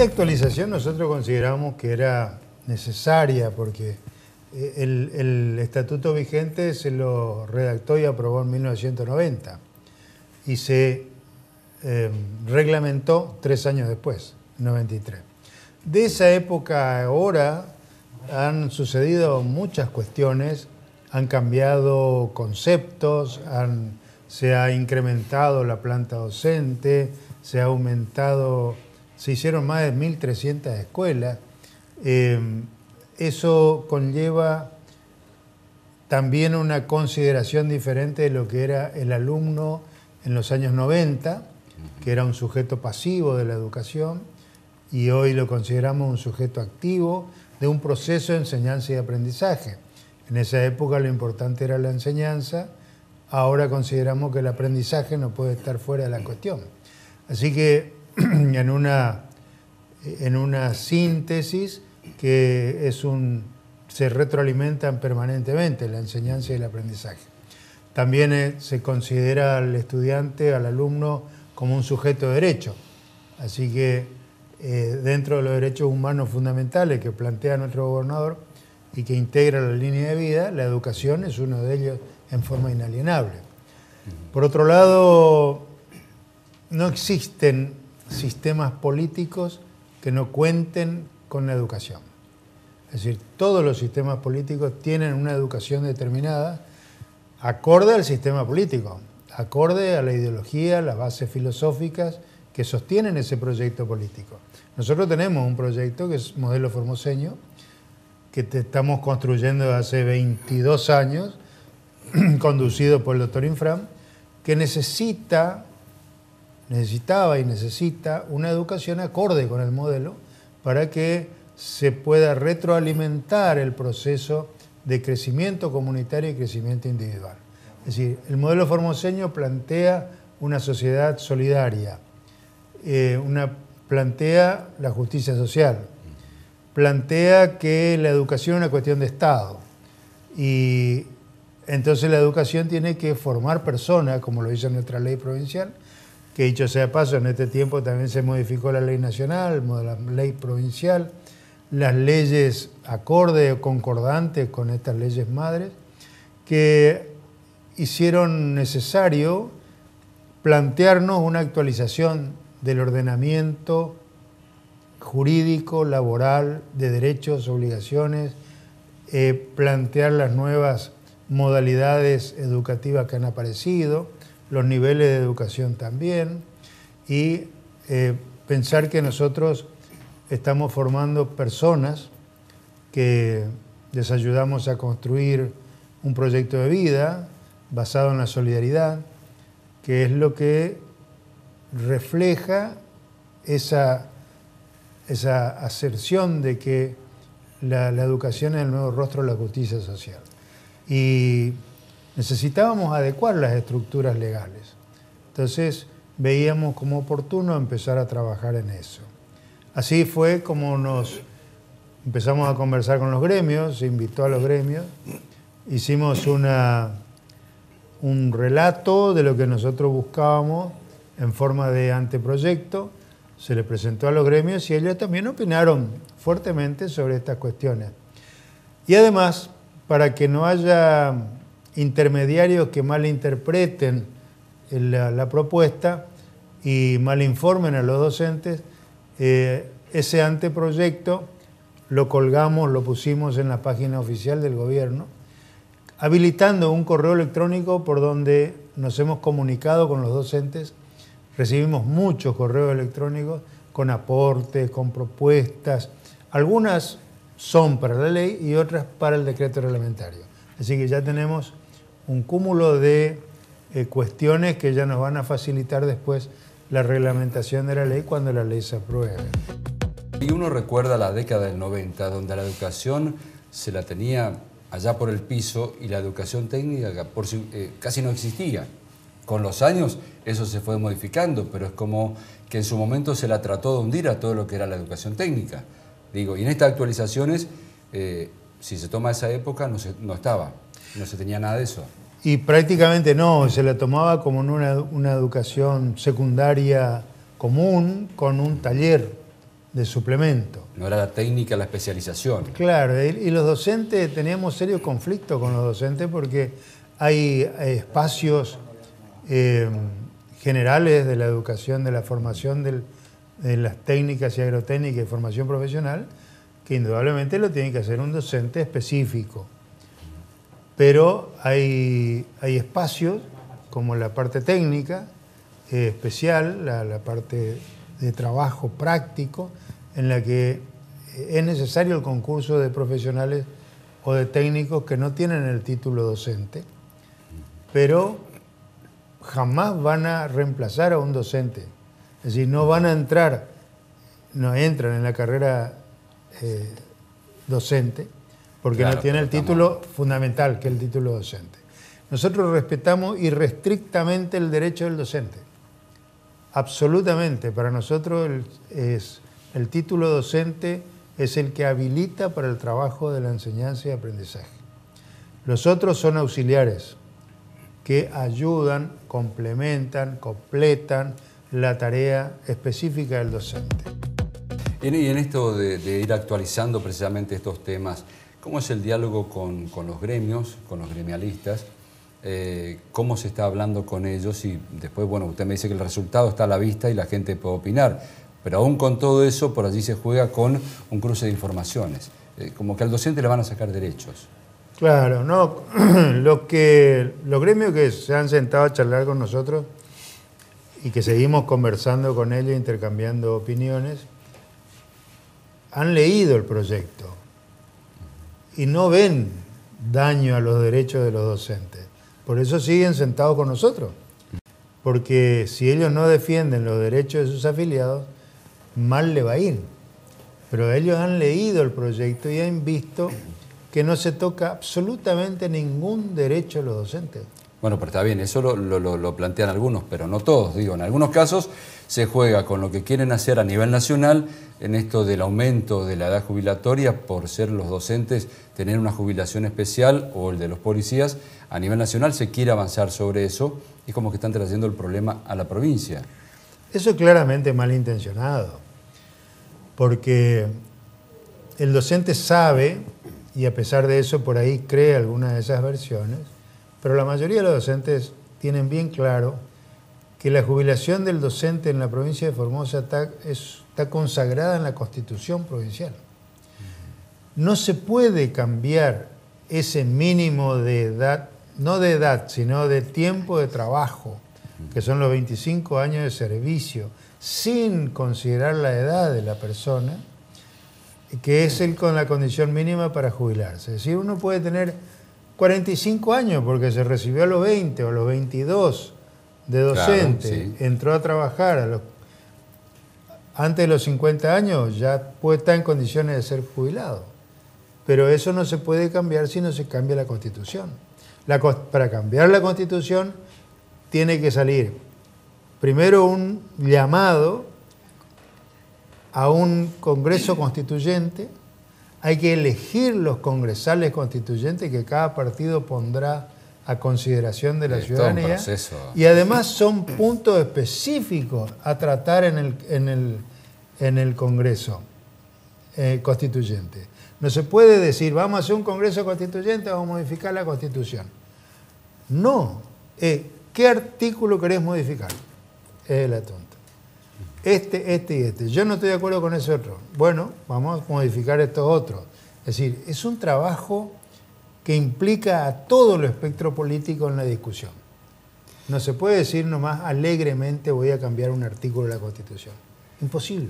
Esta actualización nosotros consideramos que era necesaria porque el estatuto vigente se lo redactó y aprobó en 1990 y se reglamentó 3 años después, en 93. De esa época a ahora han sucedido muchas cuestiones, han cambiado conceptos, se ha incrementado la planta docente, se ha aumentado, se hicieron más de 1.300 escuelas. Eso conlleva también una consideración diferente de lo que era el alumno en los años 90, que era un sujeto pasivo de la educación, y hoy lo consideramos un sujeto activo de un proceso de enseñanza y aprendizaje. En esa época lo importante era la enseñanza, ahora consideramos que el aprendizaje no puede estar fuera de la cuestión. Así que en una síntesis que se retroalimentan permanentemente la enseñanza y el aprendizaje. También se considera al estudiante, al alumno, como un sujeto de derecho. Así que dentro de los derechos humanos fundamentales que plantea nuestro gobernador y que integra la línea de vida, la educación es uno de ellos en forma inalienable. Por otro lado, no existen sistemas políticos que no cuenten con la educación. Es decir, todos los sistemas políticos tienen una educación determinada acorde al sistema político, acorde a la ideología, las bases filosóficas que sostienen ese proyecto político. Nosotros tenemos un proyecto que es Modelo Formoseño, que estamos construyendo hace 22 años, conducido por el doctor Infram, que necesitaba y necesita una educación acorde con el modelo para que se pueda retroalimentar el proceso de crecimiento comunitario y crecimiento individual. Es decir, el modelo formoseño plantea una sociedad solidaria, plantea la justicia social, plantea que la educación es una cuestión de Estado y entonces la educación tiene que formar personas, como lo dice nuestra ley provincial, que dicho sea de paso, en este tiempo también se modificó la ley nacional, la ley provincial, las leyes acorde o concordantes con estas leyes madres, que hicieron necesario plantearnos una actualización del ordenamiento jurídico, laboral, de derechos, obligaciones, plantear las nuevas modalidades educativas que han aparecido, los niveles de educación también, y pensar que nosotros estamos formando personas que les ayudamos a construir un proyecto de vida basado en la solidaridad, que es lo que refleja esa aserción de que la educación es el nuevo rostro de la justicia social. Y necesitábamos adecuar las estructuras legales. Entonces veíamos como oportuno empezar a trabajar en eso. Así fue como empezamos a conversar con los gremios, se invitó a los gremios, hicimos un relato de lo que nosotros buscábamos en forma de anteproyecto, se le presentó a los gremios y ellos también opinaron fuertemente sobre estas cuestiones. Y además, para que no haya intermediarios que malinterpreten la propuesta y malinformen a los docentes, ese anteproyecto lo colgamos, lo pusimos en la página oficial del gobierno, habilitando un correo electrónico por donde nos hemos comunicado con los docentes. Recibimos muchos correos electrónicos con aportes, con propuestas. Algunas son para la ley y otras para el decreto reglamentario. Así que ya tenemos un cúmulo de cuestiones que ya nos van a facilitar después la reglamentación de la ley cuando la ley se apruebe. Y uno recuerda la década del 90, donde la educación se la tenía allá por el piso y la educación técnica casi no existía. Con los años eso se fue modificando, pero es como que en su momento se la trató de hundir a todo lo que era la educación técnica. Digo, y en estas actualizaciones, si se toma esa época, no se tenía nada de eso. Y prácticamente no, se la tomaba como una educación secundaria común, con un taller de suplemento. No era la técnica, la especialización. Claro, y los docentes, teníamos serios conflictos con los docentes porque hay espacios generales de la educación, de la formación de las técnicas y agrotécnicas y formación profesional, que indudablemente lo tiene que hacer un docente específico. Pero hay espacios como la parte técnica especial, la parte de trabajo práctico, en la que es necesario el concurso de profesionales o de técnicos que no tienen el título docente, pero jamás van a reemplazar a un docente. Es decir, no van a entrar, no entran en la carrera docente, porque claro, no tiene el título fundamental, que es el título docente. Nosotros respetamos irrestrictamente el derecho del docente. Absolutamente. Para nosotros el título docente es el que habilita para el trabajo de la enseñanza y aprendizaje. Los otros son auxiliares que ayudan, complementan, completan la tarea específica del docente. Y en esto de ir actualizando precisamente estos temas, ¿cómo es el diálogo con los gremios, con los gremialistas? ¿Cómo se está hablando con ellos? Y después, bueno, usted me dice que el resultado está a la vista y la gente puede opinar, pero aún con todo eso, por allí se juega con un cruce de informaciones. Como que al docente le van a sacar derechos. Claro, no. Los gremios que se han sentado a charlar con nosotros y que seguimos conversando con ellos, intercambiando opiniones, han leído el proyecto y no ven daño a los derechos de los docentes. Por eso siguen sentados con nosotros, porque si ellos no defienden los derechos de sus afiliados, mal le va a ir. Pero ellos han leído el proyecto y han visto que no se toca absolutamente ningún derecho a los docentes. Bueno, pero está bien, eso lo plantean algunos, pero no todos. Digo, en algunos casos se juega con lo que quieren hacer a nivel nacional en esto del aumento de la edad jubilatoria por ser los docentes, tener una jubilación especial, o el de los policías. A nivel nacional se quiere avanzar sobre eso y es como que están trayendo el problema a la provincia. Eso es claramente malintencionado, porque el docente sabe, y a pesar de eso por ahí cree alguna de esas versiones, pero la mayoría de los docentes tienen bien claro que la jubilación del docente en la provincia de Formosa está consagrada en la Constitución provincial. No se puede cambiar ese mínimo de edad, no de edad, sino de tiempo de trabajo, que son los 25 años de servicio, sin considerar la edad de la persona, que es con la condición mínima para jubilarse. Es decir, uno puede tener 45 años porque se recibió a los 20 o a los 22 de docente, claro, sí. Entró a trabajar antes de los 50 años, ya puede estar en condiciones de ser jubilado. Pero eso no se puede cambiar si no se cambia la Constitución. Para cambiar la Constitución tiene que salir primero un llamado a un Congreso Constituyente. Hay que elegir los congresales constituyentes que cada partido pondrá a consideración de la ciudadanía. Y además son puntos específicos a tratar en el Congreso Constituyente. No se puede decir, vamos a hacer un Congreso Constituyente, vamos a modificar la Constitución. No. ¿Qué artículo querés modificar? Es el asunto. Este y este. Yo no estoy de acuerdo con ese otro. Bueno, vamos a modificar estos otros. Es decir, es un trabajo que implica a todo el espectro político en la discusión. No se puede decir nomás alegremente voy a cambiar un artículo de la Constitución. Imposible.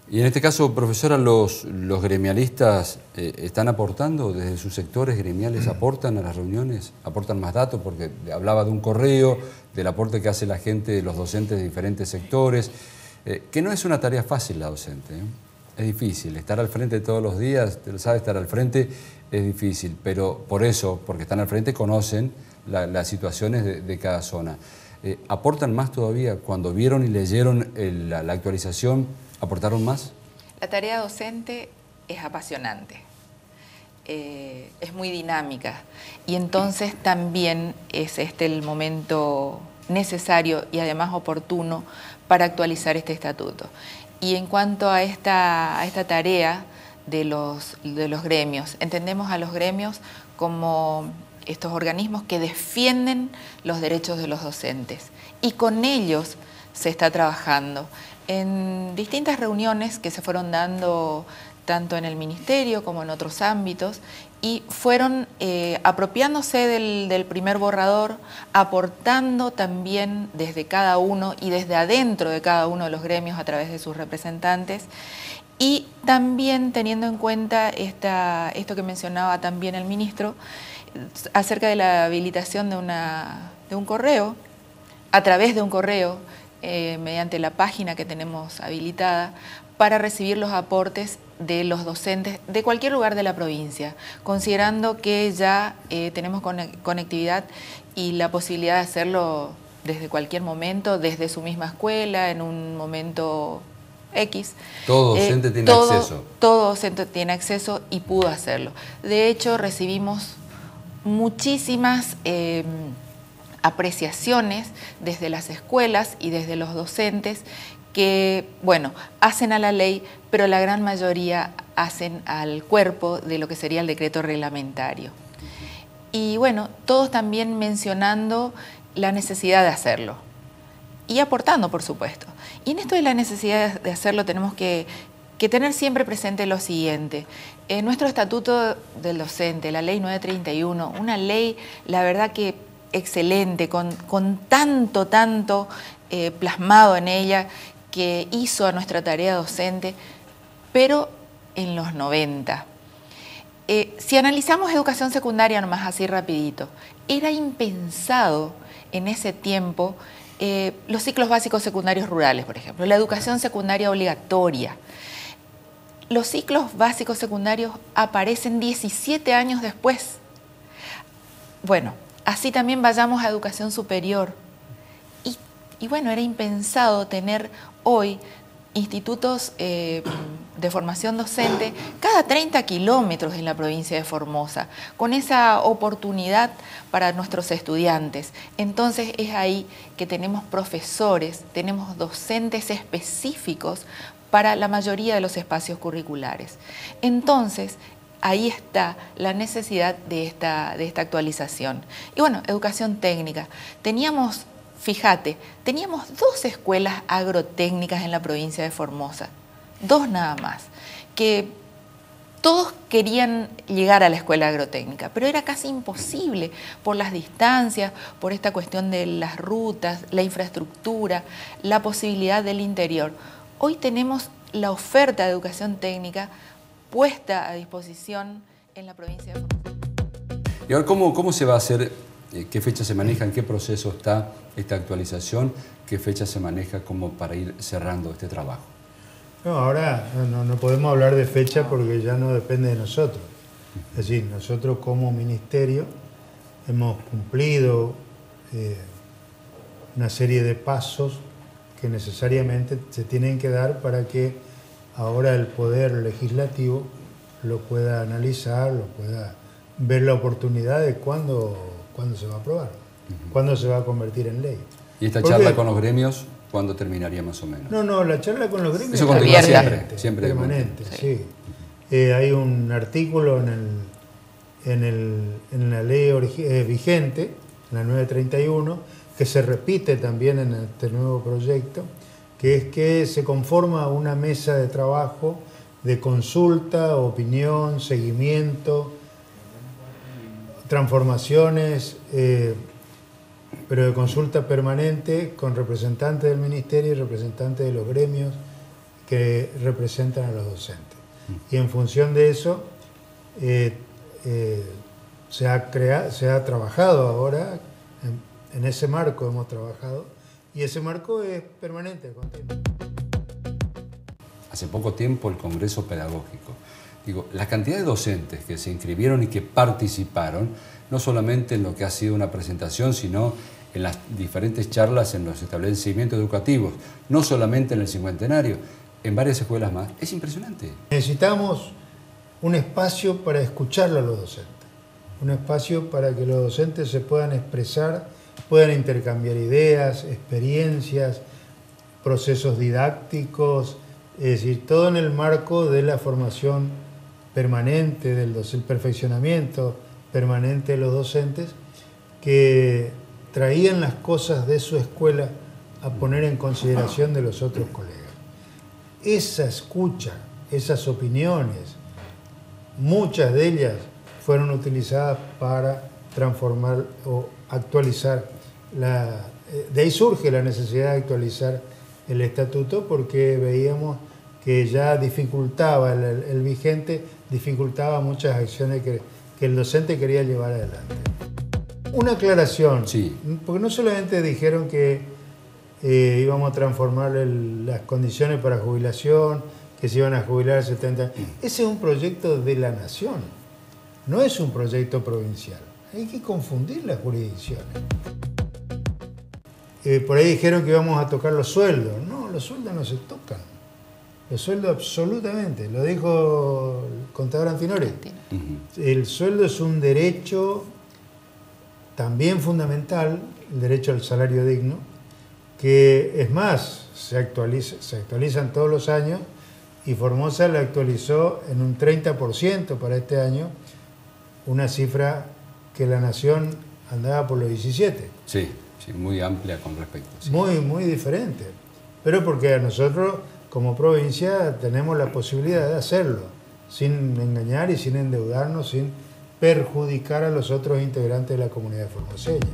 Y en este caso, profesora, los gremialistas están aportando desde sus sectores gremiales, aportan a las reuniones, aportan más datos, porque hablaba de un correo, del aporte que hace la gente, los docentes de diferentes sectores. Que no es una tarea fácil la docente, ¿eh? Es difícil, estar al frente todos los días, usted lo sabe, estar al frente es difícil, pero por eso, porque están al frente, conocen las situaciones de cada zona. ¿Aportan más todavía? Cuando vieron y leyeron la actualización, ¿aportaron más? La tarea docente es apasionante, es muy dinámica y entonces también es el momento necesario y además oportuno para actualizar este estatuto. Y en cuanto a esta tarea de los gremios, entendemos a los gremios como estos organismos que defienden los derechos de los docentes, y con ellos se está trabajando en distintas reuniones que se fueron dando tanto en el ministerio como en otros ámbitos, y fueron apropiándose del primer borrador, aportando también desde cada uno y desde adentro de cada uno de los gremios a través de sus representantes, y también teniendo en cuenta esto que mencionaba también el ministro, acerca de la habilitación de un correo, a través de un correo, mediante la página que tenemos habilitada, para recibir los aportes de los docentes de cualquier lugar de la provincia, considerando que ya tenemos conectividad y la posibilidad de hacerlo desde cualquier momento, desde su misma escuela, en un momento X. Todo docente tiene acceso. Todo docente tiene acceso y pudo hacerlo. De hecho, recibimos muchísimas apreciaciones desde las escuelas y desde los docentes que, bueno, hacen a la ley, pero la gran mayoría hacen al cuerpo de lo que sería el decreto reglamentario. Y bueno, todos también mencionando la necesidad de hacerlo y aportando, por supuesto. Y en esto de la necesidad de hacerlo tenemos que tener siempre presente lo siguiente. Nuestro Estatuto del Docente, la Ley 931, una ley, la verdad que excelente, con tanto plasmado en ella, que hizo a nuestra tarea docente, pero en los 90. Si analizamos educación secundaria, nomás así rapidito, era impensado en ese tiempo los ciclos básicos secundarios rurales, por ejemplo, la educación secundaria obligatoria. Los ciclos básicos secundarios aparecen 17 años después. Bueno, así también vayamos a educación superior. Y bueno, era impensado tener hoy institutos de formación docente cada 30 kilómetros en la provincia de Formosa, con esa oportunidad para nuestros estudiantes. Entonces es ahí que tenemos profesores, tenemos docentes específicos para la mayoría de los espacios curriculares. Entonces, ahí está la necesidad de esta actualización. Y bueno, educación técnica. Fíjate, teníamos 2 escuelas agrotécnicas en la provincia de Formosa, 2 nada más, que todos querían llegar a la escuela agrotécnica, pero era casi imposible por las distancias, por esta cuestión de las rutas, la infraestructura, la posibilidad del interior. Hoy tenemos la oferta de educación técnica puesta a disposición en la provincia de Formosa. Y ahora, ¿cómo se va a hacer? ¿Qué fecha se maneja? ¿En qué proceso está esta actualización? ¿Qué fecha se maneja como para ir cerrando este trabajo? No, ahora no podemos hablar de fecha porque ya no depende de nosotros. Es decir, nosotros como ministerio hemos cumplido una serie de pasos que necesariamente se tienen que dar para que ahora el Poder Legislativo lo pueda analizar, lo pueda ver la oportunidad de cuándo se va a aprobar, cuándo se va a convertir en ley. ¿Y esta charla con los gremios cuóndo terminaría más o menos? No, la charla con los gremios eso continúa siempre permanente, sí. Hay un artículo en la ley vigente, la 931, que se repite también en este nuevo proyecto, que es que se conforma una mesa de trabajo de consulta, opinión, seguimiento, transformaciones, pero de consulta permanente con representantes del ministerio y representantes de los gremios que representan a los docentes. Y en función de eso se ha trabajado ahora, en ese marco hemos trabajado, y ese marco es permanente, continuo. Hace poco tiempo el Congreso Pedagógico. Digo, la cantidad de docentes que se inscribieron y que participaron, no solamente en lo que ha sido una presentación, sino en las diferentes charlas en los establecimientos educativos, no solamente en el cincuentenario, en varias escuelas más, es impresionante. Necesitamos un espacio para escucharlo a los docentes, un espacio para que los docentes se puedan expresar, puedan intercambiar ideas, experiencias, procesos didácticos, Es decir, todo en el marco de la formación permanente, del perfeccionamiento permanente de los docentes, que traían las cosas de su escuela a poner en consideración de los otros colegas. Esa escucha, esas opiniones, muchas de ellas fueron utilizadas para transformar o actualizar de ahí surge la necesidad de actualizar el estatuto, porque veíamos que ya dificultaba, el vigente dificultaba muchas acciones que el docente quería llevar adelante. Una aclaración, sí, porque no solamente dijeron que íbamos a transformar las condiciones para jubilación, que se iban a jubilar al 70. Ese es un proyecto de la nación, no es un proyecto provincial. Hay que confundir las jurisdicciones. Por ahí dijeron que íbamos a tocar los sueldos. No, los sueldos no se tocan. Los sueldos absolutamente, lo dijo el contador Antinori. El sueldo es un derecho también fundamental, el derecho al salario digno, que es más, se actualizan todos los años, y Formosa la actualizó en un 30% para este año, una cifra que la nación andaba por los 17. Sí, sí, muy amplia con respecto. Sí. Muy diferente. Pero porque a nosotros, como provincia, tenemos la posibilidad de hacerlo, sin engañar y sin endeudarnos, sin perjudicar a los otros integrantes de la comunidad formoseña.